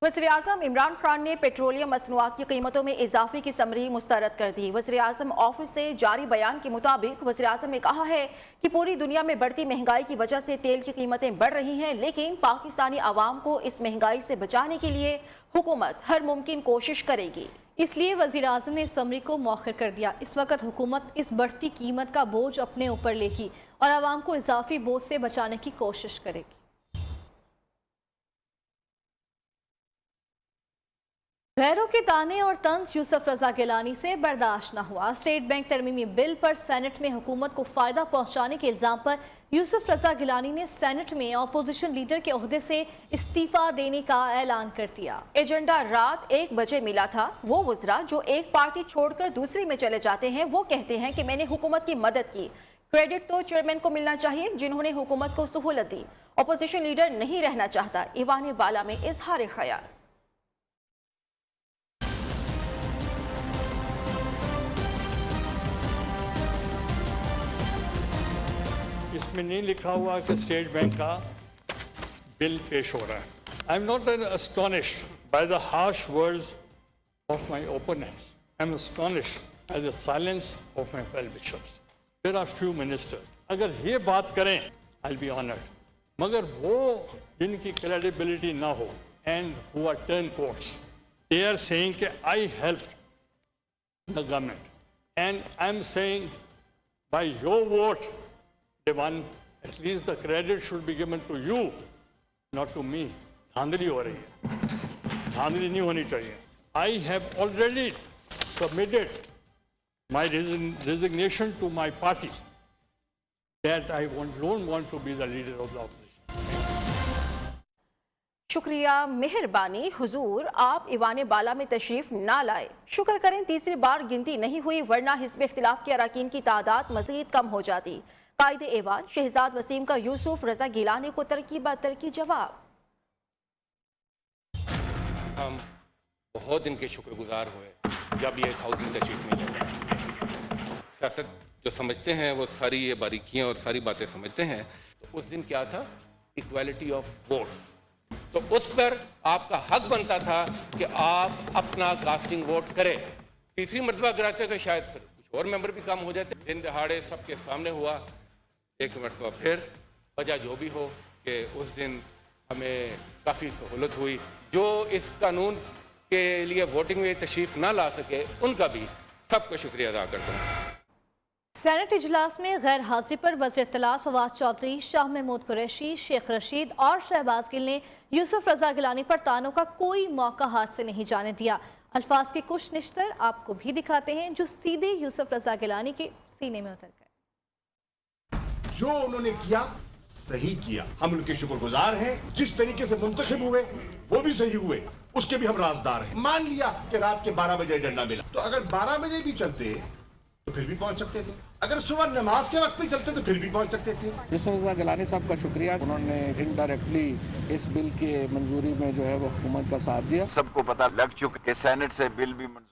वज़ीर-ए-आज़म इमरान खान ने पेट्रोलियम मसनूआत की कीमतों में इजाफे की समरी मुस्तरद कर दी। वज़ीर-ए-आज़म ऑफिस से जारी बयान के मुताबिक वज़ीर-ए-आज़म ने कहा है कि पूरी दुनिया में बढ़ती महंगाई की वजह से तेल की कीमतें बढ़ रही हैं, लेकिन पाकिस्तानी आवाम को इस महंगाई से बचाने के लिए हुकूमत हर मुमकिन कोशिश करेगी। इसलिए वज़ीर-ए-आज़म ने समरी को मौखर कर दिया। इस वक्त हुकूमत इस बढ़ती कीमत का बोझ अपने ऊपर लेगी और आवाम को इजाफी बोझ से बचाने की कोशिश करेगी। गैरों के ताने और तंज यूसुफ रजा गिलानी से बर्दाश्त न हुआ। स्टेट बैंक तरमीमी बिल पर सेनेट में हुकूमत को फायदा पहुंचाने के इल्जाम पर यूसुफ रजा गिलानी ने सेनेट में अपोजिशन लीडर के ओहदे से इस्तीफा देने का ऐलान कर दिया। एजेंडा रात 1 बजे मिला था। वो वज़रा जो एक पार्टी छोड़कर दूसरी में चले जाते हैं, वो कहते हैं कि मैंने हुकूमत की मदद की। क्रेडिट तो चेयरमैन को मिलना चाहिए जिन्होंने हुकूमत को सहूलत दी। अपोजिशन लीडर नहीं रहना चाहता। ईवान बाला में इजहार ख्याल। इसमें नहीं लिखा हुआ कि स्टेट बैंक का बिल पेश हो रहा है। I am not astonished by the harsh words of my opponents. I am astonished by the silence of my well-wishers. There are few ministers. अगर ये बात करें, I'll be honored. मगर वो जिनकी credibility ना हो and who are turncoats, they are saying कि I helped the government and I'm saying by your vote they won. At least the credit should be given to you, not to me. धांधली हो रही है, धांधली नहीं होनी चाहिए. I have already submitted my resignation to my party that I don't want to be the leader of the opposition. शुक्रिया, मेहरबानी हुजूर, आप ईवान बाला में तशरीफ ना लाए। शुक्र करें तीसरी बार गिनती नहीं हुई, वरना हिज़्ब इख्तिलाफ के अरकान की तादाद मज़ीद कम हो जाती। कायदे ऐवान शहजाद वसीम का यूसुफ रजा गिलानी को तरकी जवाब। हम बहुत इनके शुक्रगुजार हुए जब ये इस हाउस में तशरीफ नहीं ले। सियासत जो समझते हैं वो सारी ये बारीकियां और सारी बातें समझते हैं। तो उस दिन क्या था, इक्वालिटी ऑफ वोट्स, तो उस पर आपका हक बनता था कि आप अपना कास्टिंग वोट करें। तीसरी मरतबा कराते तो शायद फिर कुछ और मेंबर भी कम हो जाते। दिन दहाड़े सबके सामने हुआ, एक मरतबा फिर वजह जो भी हो कि उस दिन हमें काफ़ी सहूलत हुई। जो इस कानून के लिए वोटिंग में तशरीफ ना ला सके उनका भी सबको शुक्रिया अदा करता हूँ। सेनेट इजलास में गैर हाजिरी पर वज़ीर इत्तलात फवाद चौधरी, शाह महमूद कुरैशी, शेख रशीद और शहबाज गिल ने यूसुफ रजा गिलानी पर तानों का कोई मौका हाथ से नहीं जाने दिया। अल्फाज के कुछ निश्तर आपको भी दिखाते हैं जो सीधे यूसुफ रजा गिलानी के सीने में उतर गए। जो उन्होंने किया सही किया, हम उनके शुक्रगुजार हैं। जिस तरीके से मुंतखब हुए वो भी सही हुए, उसके भी हम राजदार हैं। मान लिया कि रात के 12 बजे एजेंडा मिला, तो अगर 12 बजे भी चलते तो फिर भी पहुंच सकते थे। अगर सुबह नमाज के वक्त भी चलते तो फिर भी पहुंच सकते थे। यूसुफ रजा गिलानी साहब का शुक्रिया, उन्होंने इनडायरेक्टली इस बिल के मंजूरी में जो है वो हुकूमत का साथ दिया। सबको पता लग चुका कि सेनेट से बिल भी मंजूर।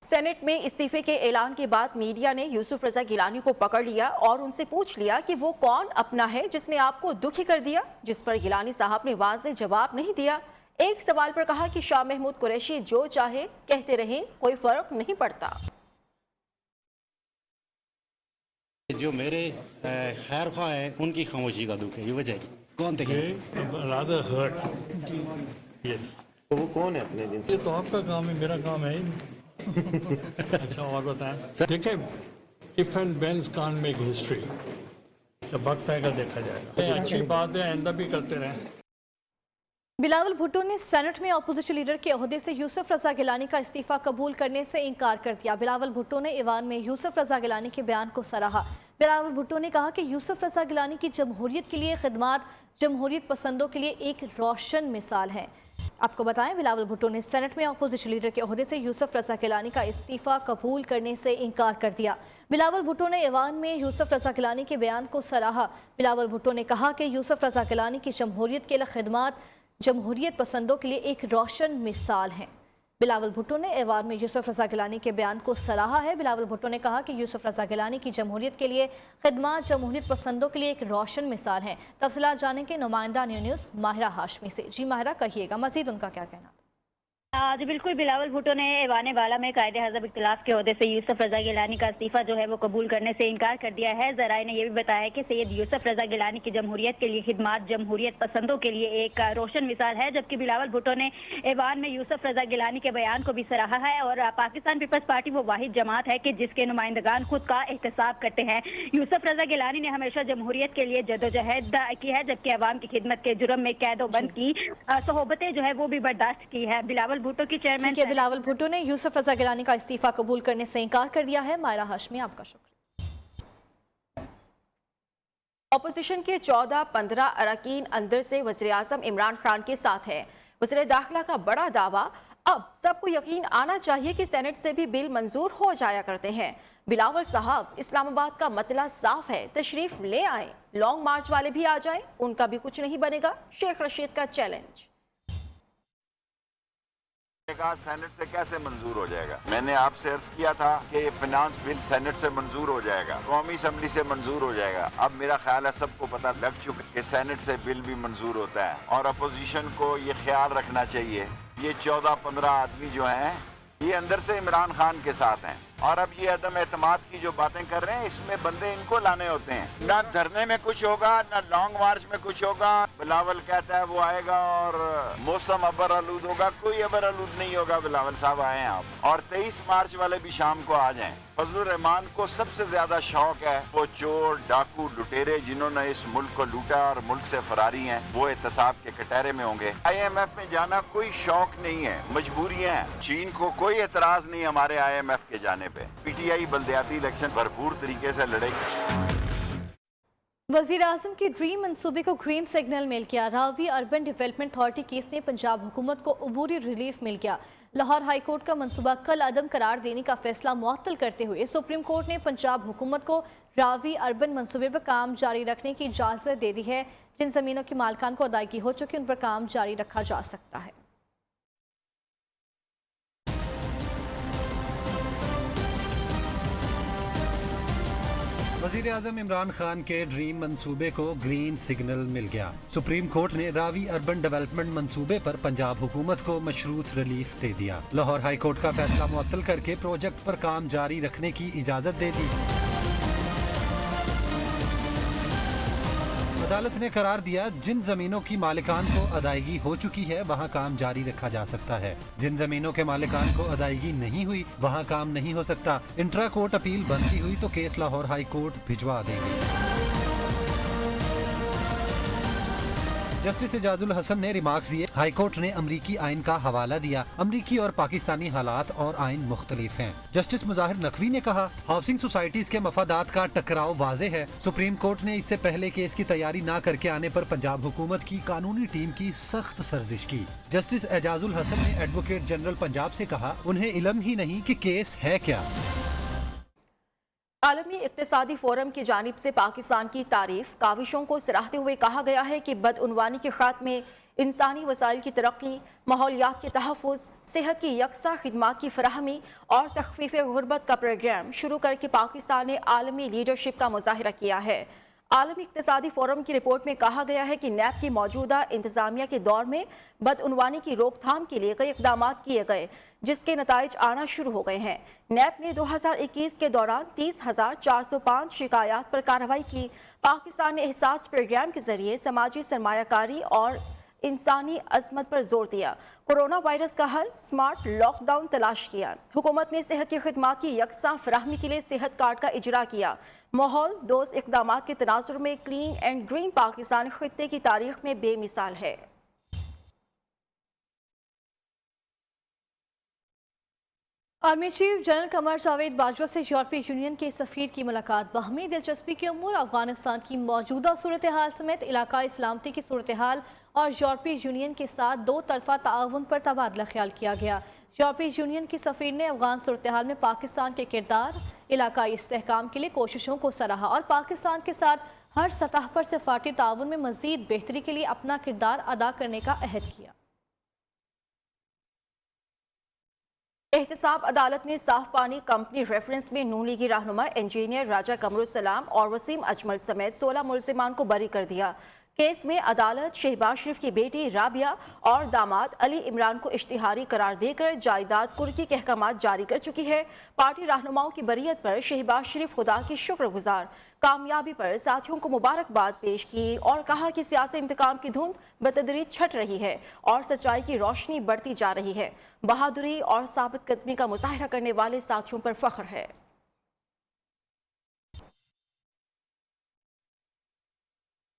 सेनेट में इस्तीफे के ऐलान के बाद मीडिया ने यूसुफ रजा गिलानी को पकड़ लिया और उनसे पूछ लिया कि वो कौन अपना है जिसने आपको दुखी कर दिया, जिस पर गिलानी साहब ने वाज़ेह जवाब नहीं दिया। एक सवाल पर कहा कि शाह महमूद कुरैशी जो चाहे कहते रहें, कोई फर्क नहीं पड़ता। जो मेरे खैर ख्वाह है उनकी खामोशी का दुख है, ये वजह कौन थे? rather hurt. तो वो कौन है अपने दिन से? ये तो आपका काम है, मेरा काम है ही नहीं। अच्छा और बताएं। देखिए, if and veins can't make history, जब वक्त आएगा देखा जाएगा। अच्छी बात है, आइंदा भी करते रहें। बिलावल भुट्टो ने सेनेट में अपोजिशन लीडर के ओहदे से यूसुफ रजा गिलानी का इस्तीफा कबूल करने से इनकार कर दिया। बिलावल भुट्टो ने ईवान में यूसुफ रजा गिलानी के बयान को सराहा। बिलावल भुट्टो ने कहा कि यूसुफ रजा गिलानी की जमहूरियत के लिए खिदमात जमहूरियत पसंदों के लिए एक रोशन मिसाल है। आपको बताएं, बिलावल भुट्टो ने सेनेट में अपोजिशन लीडर के ओहदे से यूसुफ रजा गिलानी का इस्तीफा कबूल करने से इनकार कर दिया। बिलावल भुट्टो ने ईवान में यूसुफ रजा गिलानी के बयान को सराहा। बिलावल भुट्टो ने कहा कि यूसुफ रजा गिलानी की जमहूरियत के लिए खिदमात जमहूरियत पसंदों के लिए एक रोशन मिसाल हैं। बिलावल भुट्टो ने ऐवान में यूसुफ रजा गिलानी के बयान को सराहा है। बिलावल भुट्टो ने कहा कि यूसुफ रजा गिलानी की जमहूरियत के लिए खिदमत जमहूरियत पसंदों के लिए एक रोशन मिसाल है। तफसीलात जानें के नुमाइंदा न्यूज़ माहिरा हाशमी से। जी माहिरा, कहिएगा मजीद उनका क्या कहना था? जी बिल्कुल, बिलावल भुट्टो ने ऐवान वाला में कायदे हज़ब इख्तिलाफ के ओहदे से यूसुफ रजा गिलानी का इस्तीफा जो है वो कबूल करने से इनकार कर दिया है। ज़राए ने यह भी बताया कि सैयद यूसुफ रजा गिलानी की जमहूरियत के लिए खिदमत जमहूरियत पसंदों के लिए एक रोशन मिसाल है। जबकि बिलावल भुट्टो ने ऐवान में यूसुफ रजा गिलानी के बयान को भी सराहा है और पाकिस्तान पीपल्स पार्टी वो वाहिद जमात है कि जिसके नुमाइंदगान खुद का एहतसाब करते हैं। यूसुफ रजा गिलानी ने हमेशा जमहूरियत के लिए जदोजहद की है, जबकि अवाम की खिदमत के जुर्म में कैदोबंद की सोहबतें जो है वो भी बर्दाश्त की है। बिलावल भुट्टो की चेयरमैन बिलावल भुट्टो ने यूसुफ रजा गिलानी का इस्तीफा कबूल करने से इनकार कर दिया है। मायरा हाशमी, आपका शुक्रिया। अपोजिशन के 14-15 अरकान अंदर से वज़ीर आज़म इमरान खान के साथ है। वज़ीर दाखिला का बड़ा दावा, अब सबको यकीन आना चाहिए कि सेनेट से भी बिल मंजूर हो जाया करते हैं। बिलावल साहब, इस्लामाबाद का मतला साफ है, तशरीफ ले आए, लॉन्ग मार्च वाले भी आ जाएं, उनका भी कुछ नहीं बनेगा। शेख रशीद का चैलेंज। कहा सेनेट से कैसे मंजूर हो जाएगा? मैंने आपसे अर्ज किया था कि फिनांस बिल सेनेट से मंजूर हो जाएगा, कौमी असम्बली से मंजूर हो जाएगा। अब मेरा ख्याल है सबको पता लग चुका है कि सेनेट से बिल भी मंजूर होता है और अपोजिशन को ये ख्याल रखना चाहिए, ये 14-15 आदमी जो हैं ये अंदर से इमरान खान के साथ हैं और अब ये अदम एतमाद की जो बातें कर रहे हैं इसमें बंदे इनको लाने होते हैं। ना धरने में कुछ होगा, ना लॉन्ग मार्च में कुछ होगा। बिलावल कहता है वो आएगा और मौसम अबर आलूद होगा, कोई अबर आलूद नहीं होगा। बिलावल साहब आए आप और 23 मार्च वाले भी शाम को आ जाएं। फजलुर रहमान को सबसे ज्यादा शौक है वो चोर डाकू लुटेरे जिन्होंने इस मुल्क को लूटा और मुल्क से फरारी हैं, वो एहतसाब के कटहरे में होंगे। IMF में जाना कोई शौक नहीं है, मजबूरियां हैं। चीन को कोई एतराज नहीं हमारे IMF के जाने पे। PTI बल्दियाती इलेक्शन भरपूर तरीके से लड़ेगी। वज़ीर आज़म के ड्रीम मंसूबे को ग्रीन सिग्नल मिल गया। Ravi urban development authority case में पंजाब हुकूमत को अबूरी रिलीफ मिल गया। लाहौर हाई कोर्ट का मंसूबा कल अदम करार देने का फैसला मुअत्तल करते हुए सुप्रीम कोर्ट ने पंजाब हुकूमत को रावी अर्बन मंसूबे पर काम जारी रखने की इजाज़त दे दी है। जिन ज़मीनों की मालकान को अदायगी हो चुकी उन पर काम जारी रखा जा सकता है। वज़ीर आज़म इमरान खान के ड्रीम मंसूबे को ग्रीन सिग्नल मिल गया। सुप्रीम कोर्ट ने रावी अर्बन डेवलपमेंट मंसूबे पर पंजाब हुकूमत को मशरूत रिलीफ दे दिया। लाहौर हाई कोर्ट का फैसला मुअत्तल करके प्रोजेक्ट पर काम जारी रखने की इजाज़त दे दी। अदालत ने करार दिया जिन जमीनों की मालिकान को अदायगी हो चुकी है वहां काम जारी रखा जा सकता है, जिन जमीनों के मालिकान को अदायगी नहीं हुई वहां काम नहीं हो सकता। इंट्रा कोर्ट अपील बनती हुई तो केस लाहौर हाई कोर्ट भिजवा देंगे। जस्टिस एजाजुल हसन ने रिमार्क्स दिए। हाई कोर्ट ने अमरीकी आइन का हवाला दिया। अमरीकी और पाकिस्तानी हालात और आइन मुख्तलिफ हैं। जस्टिस मुजाहिर नकवी ने कहा हाउसिंग सोसाइटीज के मफादात का टकराव वाजे है। सुप्रीम कोर्ट ने इससे पहले केस की तैयारी न करके आने पर पंजाब हुकूमत की कानूनी टीम की सख्त सर्जिश की। जस्टिस एजाजुल हसन ने एडवोकेट जनरल पंजाब से कहा उन्हें इल्म ही नहीं कि केस है क्या। आलमी इक्तिसादी फोरम की जानिब से पाकिस्तान की तारीफ काविशों को सराहते हुए कहा गया है कि बदउनवानी के खात्मे, इंसानी वसाइल की तरक्की, माहौलियात के तहफ़्फ़ुज़, सेहत की यकसा खिदमात की फराहमी और तख़फ़ीफ़ गुर्बत का प्रोग्राम शुरू करके पाकिस्तान ने आलमी लीडरशिप का मुज़ाहिरा किया है। आलमी इक्तिसादी फोरम की रिपोर्ट में कहा गया है कि नैब की मौजूदा इंतज़ामिया के दौर में बदउनवानी की रोकथाम के लिए कई इक़दाम किए गए जिसके नताइज आना शुरू हो गए हैं। नैब ने 2021 के दौरान 30,405 शिकायत पर कार्रवाई की। पाकिस्तान ने एहसास प्रोग्राम के जरिए समाजी सरमायाकारी और इंसानी अजमत पर जोर दिया। कोरोना वायरस का हल, स्मार्ट लॉकडाउन तलाश किया। हुकूमत ने सेहत की खिदमात की यकसा फराहमी के लिए सेहत कार्ड का इजरा किया। माहौल दोस्त इक़दाम के तनाजुर में क्लीन एंड ग्रीन पाकिस्तान खित्ते की तारीख में बेमिसाल है। Army chief general Qamar Javed Bajwa से यूरोपीय यूनियन के सफ़ीर की मुलाकात। बाहमी दिलचस्पी के उमूर, अफगानिस्तान की मौजूदा सूरत हाल समेत इलाकाई सलामती की सूरत हाल और यूरोपीय यूनियन के साथ दो तरफा ताउन पर तबादला ख्याल किया गया। यूरोपीय यूनियन की सफ़ीर ने अफगान सूरत हाल में पाकिस्तान के किरदार, इलाकाई इस्तेहकाम के लिए कोशिशों को सराहा और पाकिस्तान के साथ हर सतह पर सिफारती ताउन में मज़ीद बेहतरी के लिए अपना किरदार अदा करने का अहद किया। एहतसाब अदालत ने साफ पानी कंपनी रेफरेंस में नून लीगी रहनुमा इंजीनियर राजा कमरुसलाम और वसीम अजमल समेत 16 मुल्जिमान को बरी कर दिया। केस में अदालत शहबाज शरीफ की बेटी राबिया और दामाद अली इमरान को इश्तिहारी करार देकर जायदाद कुर्की के अहकामात जारी कर चुकी है। पार्टी रहनुमाओं की बरीयत पर शहबाज शरीफ खुदा की शुक्रगुजार, कामयाबी पर साथियों को मुबारकबाद पेश की और कहा कि सियासी इंतकाम की धुंध बतदरीज छट रही है और सच्चाई की रोशनी बढ़ती जा रही है। बहादुरी और साबित कदमी का मुजाहिरा करने वाले साथियों पर फख्र है।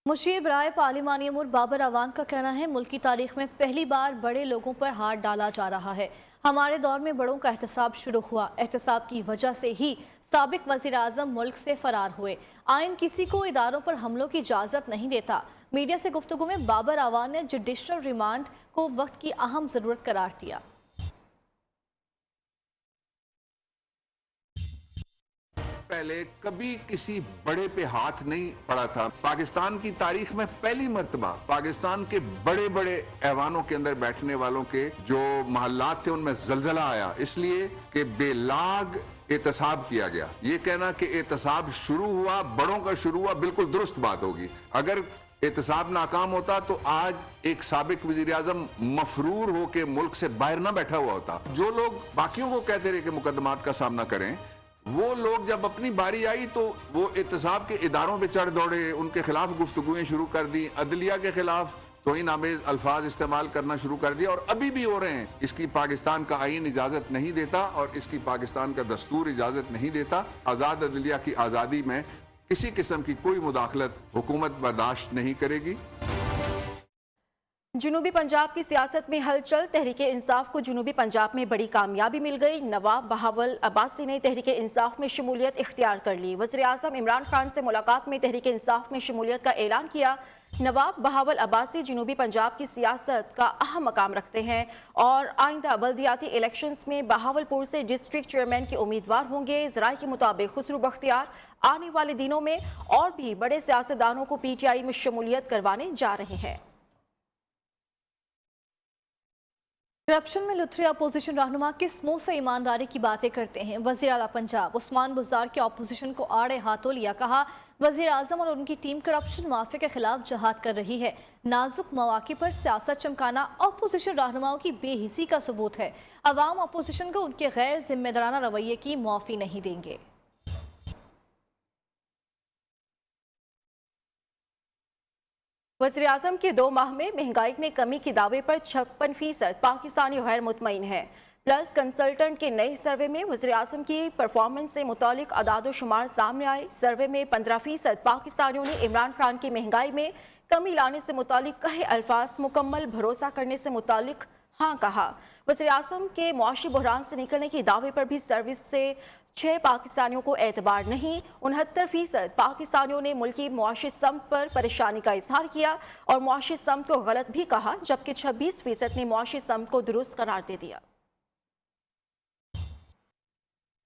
मुशीर बराए पार्लिमानी अमूर बाबर अवान का कहना है, मुल्क की तारीख में पहली बार बड़े लोगों पर हाथ डाला जा रहा है। हमारे दौर में बड़ों का एहतसाब शुरू हुआ। एहतसाब की वजह से ही साबिक वज़ीर आज़म मुल्क से फरार हुए। आइन किसी को इदारों पर हमलों की इजाज़त नहीं देता। मीडिया से गुफ्तगू में बाबर अवान ने जुडिशल रिमांड को वक्त की अहम ज़रूरत करार दिया। पहले कभी किसी बड़े पे हाथ नहीं पड़ा था। पाकिस्तान की तारीख में पहली मर्तबा पाकिस्तान के बड़े बड़े ऐवानों के अंदर बैठने वालों के जो महल्लात थे उनमें जलजला आया, इसलिए कि बेलाग एहतसाब किया गया। ये कहना कि एहतसाब शुरू हुआ, बड़ों का शुरू हुआ, बिल्कुल दुरुस्त बात होगी। अगर एहतसाब नाकाम होता तो आज एक साबिक वजीर आजम मफरूर होकर मुल्क से बाहर ना बैठा हुआ होता। जो लोग बाकियों को कहते रहे कि मुकदमात का सामना करें, वो लोग जब अपनी बारी आई तो वो एहतसाब के इदारों पे चढ़ दौड़े, उनके खिलाफ गुफ्तगुएं शुरू कर दी, अदलिया के खिलाफ तौहीन आमेज अल्फाज इस्तेमाल करना शुरू कर दिया और अभी भी हो रहे हैं। इसकी पाकिस्तान का आईन इजाजत नहीं देता और इसकी पाकिस्तान का दस्तूर इजाजत नहीं देता। आज़ाद अदलिया की आज़ादी में किसी किस्म की कोई मुदाखलत हुकूमत बर्दाश्त नहीं करेगी। जनूबी पंजाब की सियासत में हलचल। तहरीके इंसाफ को जनूबी पंजाब में बड़ी कामयाबी मिल गई। नवाब बहावल अब्बासी ने तहरीके इंसाफ में शमूलियत इख्तियार कर ली। वज़ीर आज़म इमरान खान से मुलाकात में तहरीके इंसाफ में शमूलियत का ऐलान किया। नवाब बहावल अब्बासी जनूबी पंजाब की सियासत का अहम मकाम रखते हैं और आइंदा बल्दियाती इलेक्शंस में बहावलपुर से डिस्ट्रिक्ट चेयरमैन के उम्मीदवार होंगे। ज़राए के मुताबिक खुसरू बख्तियार आने वाले दिनों में और भी बड़े सियासतदानों को PTI में शमूलियत करवाने जा रहे हैं। करप्शन में लुत्फे अपोजिशन रहनुमा किस मुंह से ईमानदारी की बातें करते हैं। वज़ीर आला पंजाब उस्मान बुज़दार के अपोजिशन को आड़े हाथों लिया। कहा, वज़ीर आज़म और उनकी टीम करप्शन माफिया के खिलाफ जहाद कर रही है। नाजुक मौके पर सियासत चमकाना अपोजिशन रहनुमाओं की बेहिसी का सबूत है। अवाम अपोजिशन को उनके गैर जिम्मेदाराना रवैये की माफ़ी नहीं देंगे। वज़ीर आज़म के 2 माह में महंगाई में कमी के दावे पर 56% पाकिस्तानी गैर मुतमईन है। प्लस कंसल्टेंट के नए सर्वे में वज़ीर आज़म की परफॉर्मेंस से मुतालिक अदाद शुमार सामने आए। सर्वे में 15% पाकिस्तानियों ने इमरान खान की महंगाई में कमी लाने से मुतालिक कहे अल्फाज मुकम्मल भरोसा करने से मुतालिक हाँ कहा। वज़ीर आज़म के मुआशी बहरान से निकलने के दावे पर भी सर्विस से 6 पाकिस्तानियों को एतबार नहीं। 69% पाकिस्तानियों ने मुल्की मुआशी समत पर परेशानी का इजहार किया और मुआशी समत को गलत भी कहा, जबकि 26% ने मुआशी समत को दुरुस्त करार दे दिया।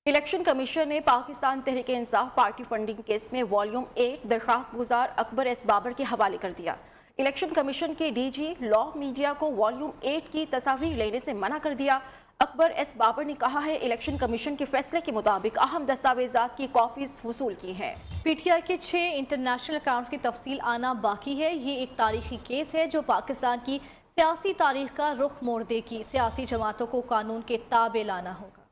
इलेक्शन कमीशन ने Pakistan Tehreek Insaf party funding case में वॉल्यूम 8 दरख्वास्त गुजार अकबर एस बाबर के हवाले कर दिया। इलेक्शन कमीशन के DG लॉ मीडिया को वॉल्यूम 8 की तस्वीर लेने से मना कर दिया। अकबर एस बाबर ने कहा है, इलेक्शन कमीशन के फैसले के मुताबिक अहम दस्तावेजात की कॉपीज वसूल की हैं। PTI के 6 इंटरनेशनल अकाउंट्स की तफसील आना बाकी है। ये एक तारीखी केस है जो पाकिस्तान की सियासी तारीख का रुख मोड़ देगी। सियासी जमातों को कानून के ताबे लाना होगा।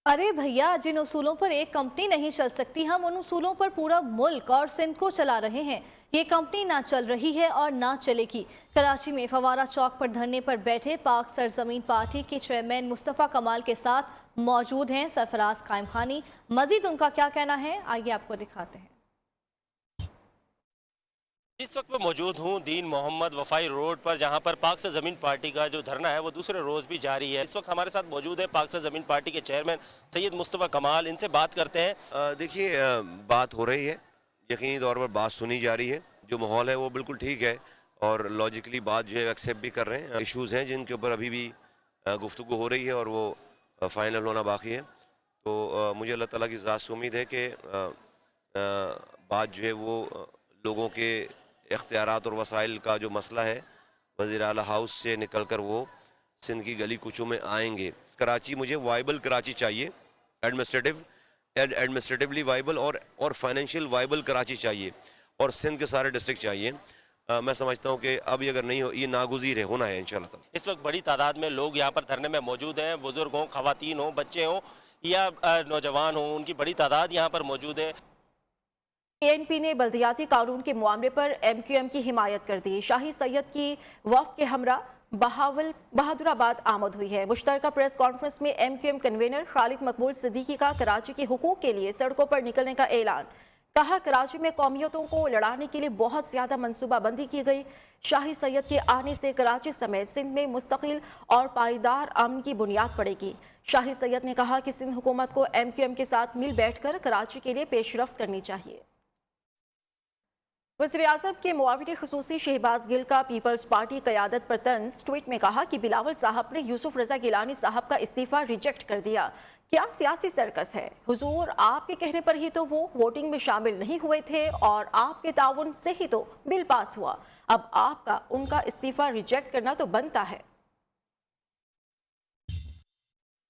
अरे भैया, जिन उसूलों पर एक कंपनी नहीं चल सकती, हम उन उसूलों पर पूरा मुल्क और सिंध को चला रहे हैं। ये कंपनी ना चल रही है और ना चलेगी। कराची में फवारा चौक पर धरने पर बैठे पाक सरजमीन पार्टी के चेयरमैन मुस्तफ़ा कमाल के साथ मौजूद हैं सरफराज कायम खानी। मजीद उनका क्या कहना है, आइए आपको दिखाते हैं। इस वक्त मैं मौजूद हूँ दीन मोहम्मद वफाई रोड पर, जहाँ पर पाक से ज़मीन पार्टी का जो धरना है वो दूसरे रोज़ भी जारी है। इस वक्त हमारे साथ मौजूद है पाक से ज़मीन पार्टी के चेयरमैन सैयद मुस्तफ़ा कमाल। इनसे बात करते हैं। देखिए, बात हो रही है, यकीनी तौर पर बात सुनी जा रही है। जो माहौल है वो बिल्कुल ठीक है और लॉजिकली बात जो है एक्सेप्ट भी कर रहे हैं। इशूज़ हैं जिनके ऊपर अभी भी गुफ्तगू हो रही है और वो फाइनल होना बाकी है। तो मुझे अल्लाह ताला की ज़ात से उम्मीद है कि बात जो है वो लोगों के इख्तियारात और वसाइल का जो मसला है वज़ीर आला हाउस से निकल कर वो सिंध की गली कुचों में आएंगे। कराची, मुझे वाइबल कराची चाहिए, एडमिनिस्ट्रेटिवली वाइबल और फाइनेंशियल वाइबल कराची चाहिए, और सिंध के सारे डिस्ट्रिक्ट चाहिए। मैं समझता हूँ कि अब ये अगर नहीं हो, ये नागुज़ीर है, होना है इंशाल्लाह। इस वक्त बड़ी तादाद में लोग यहाँ पर धरने में मौजूद हैं, बुजुर्ग हों, खवातीन हों, बच्चे हों या नौजवान हों, उनकी बड़ी तादाद यहाँ पर मौजूद है। ANP ने बल्दियाती कानून के मामले पर MQM की हिमायत कर दी। शाही सैयद की वफ़द के हमरा बहादुराबाद आमद हुई है। मुश्तरका प्रेस कॉन्फ्रेंस में MQM कन्वेनर खालिद मकबूल सिद्दीकी का कराची के हुकूक के लिए सड़कों पर निकलने का ऐलान। कहा, कराची में कौमियतों को लड़ाने के लिए बहुत ज़्यादा मनसूबाबंदी की गई। शाही सैयद के आने से कराची समेत सिंध में मुस्तकिल और पायदार अमन की बुनियाद पड़ेगी। शाही सैयद ने कहा कि सिंध हुकूमत को MQM के साथ मिल बैठकर कराची के लिए पेशरफ्त करनी चाहिए। वज़ीर-ए-आज़म के मुआविन ख़ुसूसी शहबाज गिल का पीपल्स पार्टी क़यादत पर तंज़ ट्वीट में कहा कि बिलावल साहब ने यूसुफ रज़ा गिलानी साहब का इस्तीफ़ा रिजेक्ट कर दिया। क्या सियासी सर्कस है? हुजूर, आपके कहने पर ही तो वो वोटिंग में शामिल नहीं हुए थे और आपके ताउन से ही तो बिल पास हुआ। अब आपका उनका इस्तीफ़ा रिजेक्ट करना तो बनता है।